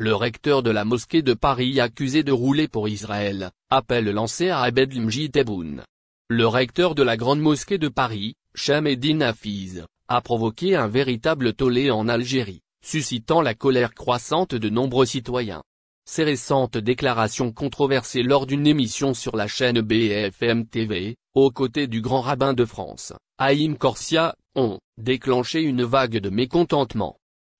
le recteur de la mosquée de Paris accusé de rouler pour Israël, appel lancé à Abed Lemjit Tebboune. Le recteur de la grande mosquée de Paris, Chahmedine Hafeez, a provoqué un véritable tollé en Algérie, suscitant la colère croissante de nombreux citoyens. Ces récentes déclarations controversées lors d'une émission sur la chaîne BFM TV, aux côtés du grand rabbin de France, Haïm Korsia, ont déclenché une vague de mécontentement.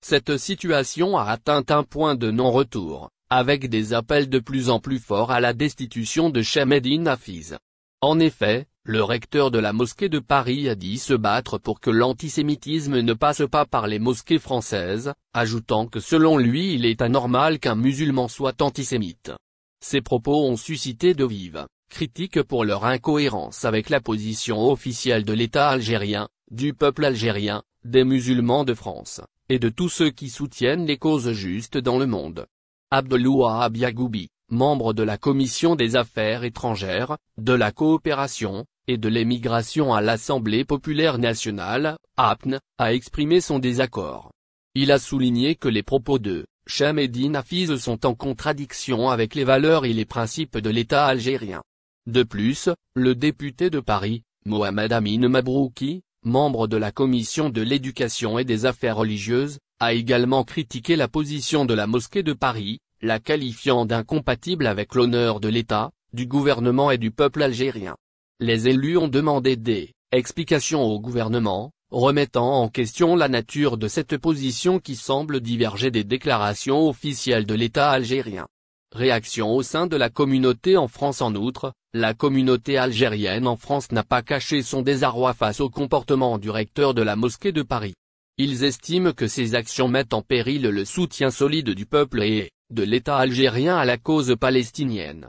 Cette situation a atteint un point de non-retour, avec des appels de plus en plus forts à la destitution de Chahmedine Hafeez. En effet, le recteur de la mosquée de Paris a dit se battre pour que l'antisémitisme ne passe pas par les mosquées françaises, ajoutant que selon lui il est anormal qu'un musulman soit antisémite. Ces propos ont suscité de vives critiques pour leur incohérence avec la position officielle de l'État algérien, du peuple algérien, des musulmans de France, et de tous ceux qui soutiennent les causes justes dans le monde. Abdelwahab Yagoubi, membre de la Commission des Affaires étrangères, de la coopération, et de l'émigration à l'Assemblée populaire nationale, APN, a exprimé son désaccord. Il a souligné que les propos de Chahmedine Hafeez sont en contradiction avec les valeurs et les principes de l'État algérien. De plus, le député de Paris, Mohamed Amin Mabrouki, membre de la Commission de l'Éducation et des Affaires religieuses, a également critiqué la position de la mosquée de Paris, la qualifiant d'incompatible avec l'honneur de l'État, du gouvernement et du peuple algérien. Les élus ont demandé des explications au gouvernement, remettant en question la nature de cette position qui semble diverger des déclarations officielles de l'État algérien. Réaction au sein de la communauté en France. En outre, la communauté algérienne en France n'a pas caché son désarroi face au comportement du recteur de la mosquée de Paris. Ils estiment que ces actions mettent en péril le soutien solide du peuple et de l'État algérien à la cause palestinienne.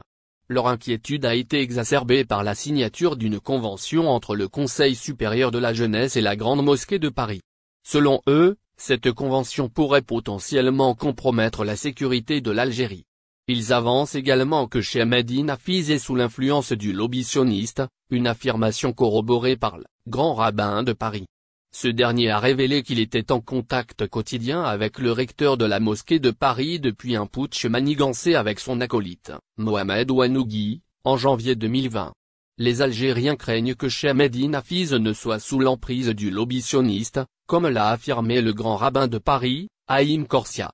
Leur inquiétude a été exacerbée par la signature d'une convention entre le Conseil supérieur de la jeunesse et la Grande Mosquée de Paris. Selon eux, cette convention pourrait potentiellement compromettre la sécurité de l'Algérie. Ils avancent également que Chahmedine Hafeez est sous l'influence du lobby sioniste, une affirmation corroborée par le grand rabbin de Paris. Ce dernier a révélé qu'il était en contact quotidien avec le recteur de la mosquée de Paris depuis un putsch manigancé avec son acolyte, Mohamed Ouanougui, en janvier 2020. Les Algériens craignent que Chahmedine Hafeez ne soit sous l'emprise du lobby sioniste, comme l'a affirmé le grand rabbin de Paris, Haïm Korsia.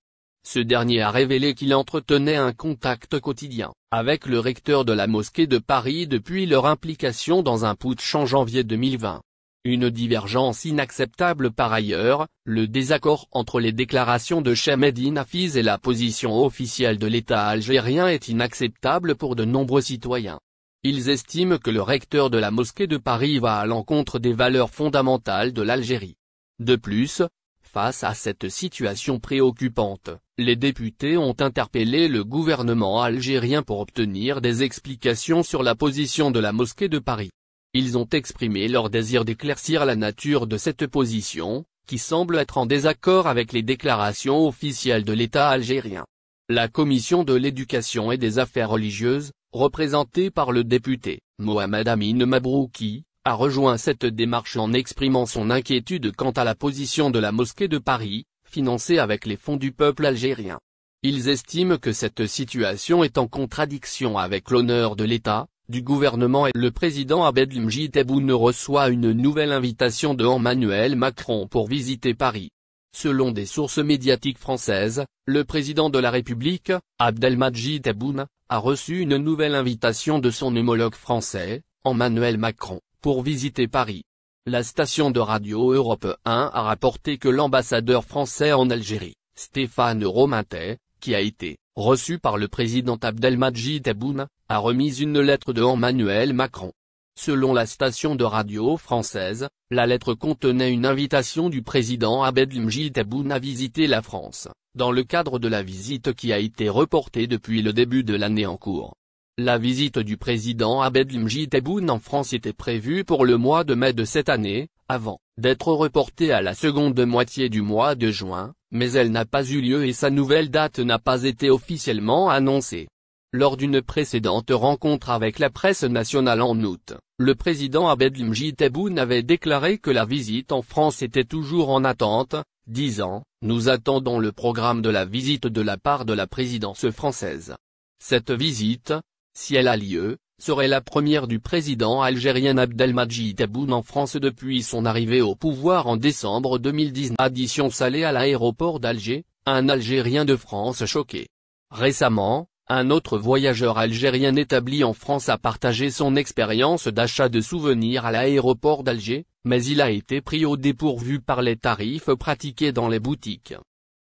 Ce dernier a révélé qu'il entretenait un contact quotidien avec le recteur de la mosquée de Paris depuis leur implication dans un putsch en janvier 2020. Une divergence inacceptable par ailleurs, le désaccord entre les déclarations de Chahmedine Hafeez et la position officielle de l'État algérien est inacceptable pour de nombreux citoyens. Ils estiment que le recteur de la mosquée de Paris va à l'encontre des valeurs fondamentales de l'Algérie. De plus, face à cette situation préoccupante, les députés ont interpellé le gouvernement algérien pour obtenir des explications sur la position de la mosquée de Paris. Ils ont exprimé leur désir d'éclaircir la nature de cette position, qui semble être en désaccord avec les déclarations officielles de l'État algérien. La Commission de l'Éducation et des Affaires religieuses, représentée par le député Mohamed Amin Mabrouki, a rejoint cette démarche en exprimant son inquiétude quant à la position de la mosquée de Paris, financée avec les fonds du peuple algérien. Ils estiment que cette situation est en contradiction avec l'honneur de l'État, du gouvernement et le président Abed Lemjit Tebboune reçoit une nouvelle invitation de Emmanuel Macron pour visiter Paris. Selon des sources médiatiques françaises, le président de la République, Abdelmadjid Tebboune, a reçu une nouvelle invitation de son homologue français, Emmanuel Macron, pour visiter Paris. La station de radio Europe 1 a rapporté que l'ambassadeur français en Algérie, Stéphane Romantet, qui a été reçu par le président Abdelmadjid Tebboune, a remis une lettre de Emmanuel Macron. Selon la station de radio française, la lettre contenait une invitation du président Abed Lemjit Tebboune à visiter la France, dans le cadre de la visite qui a été reportée depuis le début de l'année en cours. La visite du président Abed Lemjit Tebboune en France était prévue pour le mois de mai de cette année, avant d'être reportée à la seconde moitié du mois de juin, mais elle n'a pas eu lieu et sa nouvelle date n'a pas été officiellement annoncée. Lors d'une précédente rencontre avec la presse nationale en août, le président Abdelmadjid Tebboune avait déclaré que la visite en France était toujours en attente, disant « Nous attendons le programme de la visite de la part de la présidence française ». Cette visite, si elle a lieu, serait la première du président algérien Abdelmadjid Tebboune en France depuis son arrivée au pouvoir en décembre 2019. Addition salée à l'aéroport d'Alger, un Algérien de France choqué. Récemment, un autre voyageur algérien établi en France a partagé son expérience d'achat de souvenirs à l'aéroport d'Alger, mais il a été pris au dépourvu par les tarifs pratiqués dans les boutiques.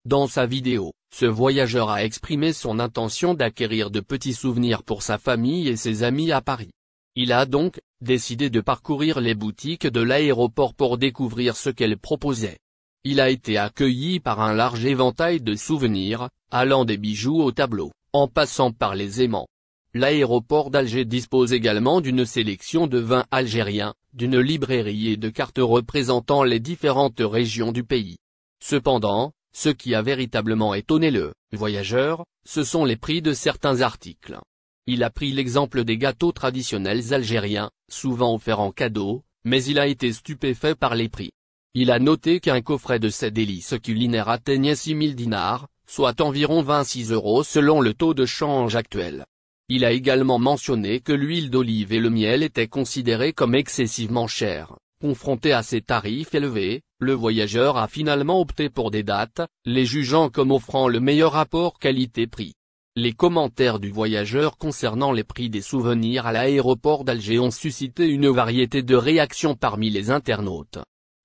Dans sa vidéo, ce voyageur a exprimé son intention d'acquérir de petits souvenirs pour sa famille et ses amis à Paris. Il a donc décidé de parcourir les boutiques de l'aéroport pour découvrir ce qu'elles proposaient. Il a été accueilli par un large éventail de souvenirs, allant des bijoux aux tableaux, en passant par les aimants. L'aéroport d'Alger dispose également d'une sélection de vins algériens, d'une librairie et de cartes représentant les différentes régions du pays. Cependant, ce qui a véritablement étonné le voyageur, ce sont les prix de certains articles. Il a pris l'exemple des gâteaux traditionnels algériens, souvent offerts en cadeau, mais il a été stupéfait par les prix. Il a noté qu'un coffret de ces délices culinaires atteignait 6 000 dinars, soit environ 26 € selon le taux de change actuel. Il a également mentionné que l'huile d'olive et le miel étaient considérés comme excessivement chers. Confronté à ces tarifs élevés, le voyageur a finalement opté pour des dates, les jugeant comme offrant le meilleur rapport qualité-prix. Les commentaires du voyageur concernant les prix des souvenirs à l'aéroport d'Alger ont suscité une variété de réactions parmi les internautes.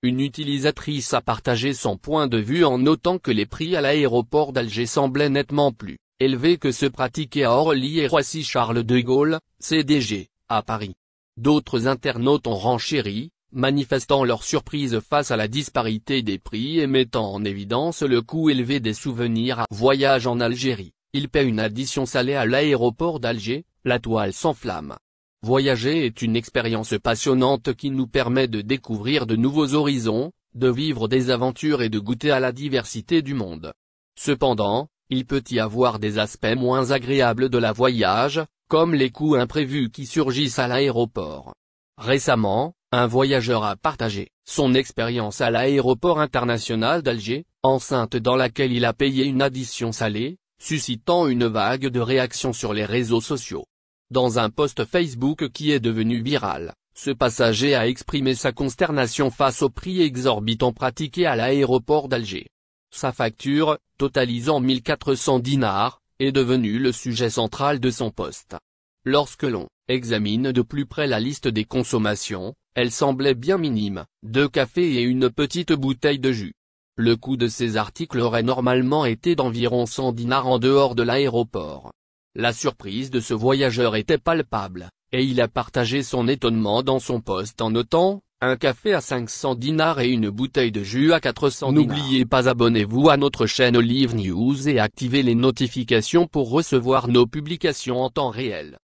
Une utilisatrice a partagé son point de vue en notant que les prix à l'aéroport d'Alger semblaient nettement plus élevés que ceux pratiqués à Orly et Roissy-Charles de Gaulle, CDG, à Paris. D'autres internautes ont renchéri, manifestant leur surprise face à la disparité des prix et mettant en évidence le coût élevé des souvenirs à voyage en Algérie. Il paie une addition salée à l'aéroport d'Alger, la toile s'enflamme. Voyager est une expérience passionnante qui nous permet de découvrir de nouveaux horizons, de vivre des aventures et de goûter à la diversité du monde. Cependant, il peut y avoir des aspects moins agréables de la voyage, comme les coûts imprévus qui surgissent à l'aéroport. Récemment, un voyageur a partagé son expérience à l'aéroport international d'Alger, enceinte dans laquelle il a payé une addition salée, suscitant une vague de réactions sur les réseaux sociaux. Dans un post Facebook qui est devenu viral, ce passager a exprimé sa consternation face aux prix exorbitants pratiqués à l'aéroport d'Alger. Sa facture, totalisant 1400 dinars, est devenue le sujet central de son post. Lorsque l'on examine de plus près la liste des consommations, elle semblait bien minime, 2 cafés et une petite bouteille de jus. Le coût de ces articles aurait normalement été d'environ 100 dinars en dehors de l'aéroport. La surprise de ce voyageur était palpable, et il a partagé son étonnement dans son post en notant « Un café à 500 dinars et une bouteille de jus à 400 dinars ». N'oubliez pas abonnez-vous à notre chaîne Olive News et activez les notifications pour recevoir nos publications en temps réel.